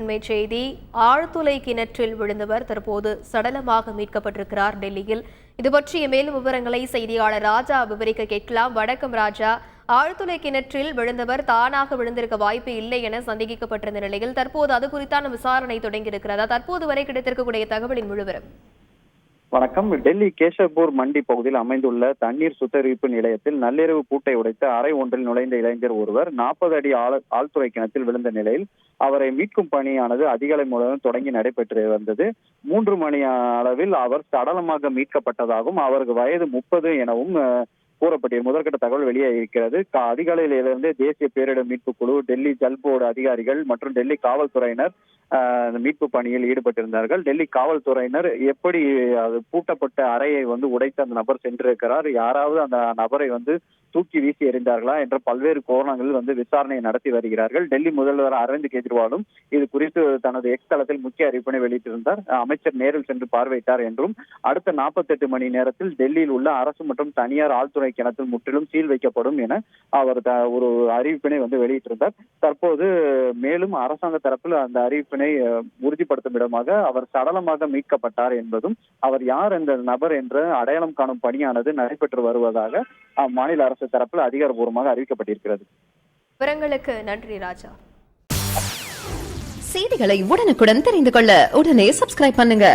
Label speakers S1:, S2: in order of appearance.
S1: அண்மை செய்தி. ஆழ்துளை கிணற்றில் விழுந்தவர் தற்போது சடலமாக மீட்கப்பட்டிருக்கிறார் டெல்லியில். இது பற்றிய மேலும் விவரங்களை செய்தியாளர் ராஜா விவரிக்க கேட்கலாம். வணக்கம் ராஜா. ஆழ்துளை கிணற்றில் விழுந்தவர் தானாக விழுந்திருக்க வாய்ப்பு இல்லை என சந்தேகிக்கப்பட்டிருந்த நிலையில் தற்போது அது குறித்தான விசாரணை தொடங்கியிருக்கிறதா? தற்போது வரை கிடைத்திருக்கக்கூடிய தகவலின் முழுவதும்.
S2: வணக்கம். டெல்லி கேஷப்பூர் மண்டி பகுதியில் அமைந்துள்ள தண்ணீர் சுத்திகரிப்பு நிலையத்தில் நள்ளிரவு பூட்டை உடைத்து அறை ஒன்றில் நுழைந்த இளைஞர் ஒருவர் 40 அடி ஆழ்துளை கிணற்றில் விழுந்த நிலையில் அவரை மீட்கும் பணியானது அதிகாலை முழுவதும் தொடங்கி நடைபெற்று வந்தது. 3 மணி அளவில் அவர் சடலமாக மீட்கப்பட்டதாகவும் அவருக்கு வயது 30 எனவும் கூறப்பட்டிருக்கிறது. முதற்கட்ட தகவல் வெளியே இருக்கிறது. அதிகாலையிலிருந்து தேசிய பேரிடர் மீட்பு குழு, டெல்லி ஜல் போர்டு அதிகாரிகள் மற்றும் டெல்லி காவல்துறையினர் மீட்பு பணியில் ஈடுபட்டிருந்தார்கள். டெல்லி காவல்துறையினர் எப்படி அது பூட்டப்பட்ட அறையை உடைத்து அந்த நபர் சென்றிருக்கிறார், யாராவது அந்த நபரை தூக்கி வீசி எறிந்தார்களா என்ற பல்வேறு கோணங்களில் விசாரணையை நடத்தி வருகிறார்கள். டெல்லி முதல்வர் அரவிந்த் கெஜ்ரிவாலும் இது குறித்து தனது எக்ஸ் தளத்தில் முக்கிய அறிவிப்பினை வெளியிட்டிருந்தார். அமைச்சர் நேரில் சென்று பார்வையிட்டார் என்றும் அடுத்த 48 மணி நேரத்தில் டெல்லியில் உள்ள அரசு மற்றும் தனியார் ஆழ்துளை கிணற்றில் முற்றிலும் சீல் வைக்கப்படும் என அவர் ஒரு அறிவிப்பினை வெளியிட்டிருந்தார். தற்போது மேலும் அரசாங்க தரப்பில் அந்த அறிவிப்பினை உறுதிப்படுத்தும் விதமாக அவர் சடலமாக மீட்கப்பட்டார் என்பதும் அவர் யார் என்ற நபர் என்று அடையாளம் காணும் பணியானது நடைபெற்று வருவதாக மாநில அரசு தரப்பில் அதிகாரப்பூர்வமாக அறிவிக்கப்பட்டிருக்கிறது.
S1: விவரங்களுக்கு நன்றி ராஜா.
S3: செய்திகளை உடனுக்குடன் தெரிந்து கொள்ள உடனே சப்ஸ்கிரைப் பண்ணுங்க.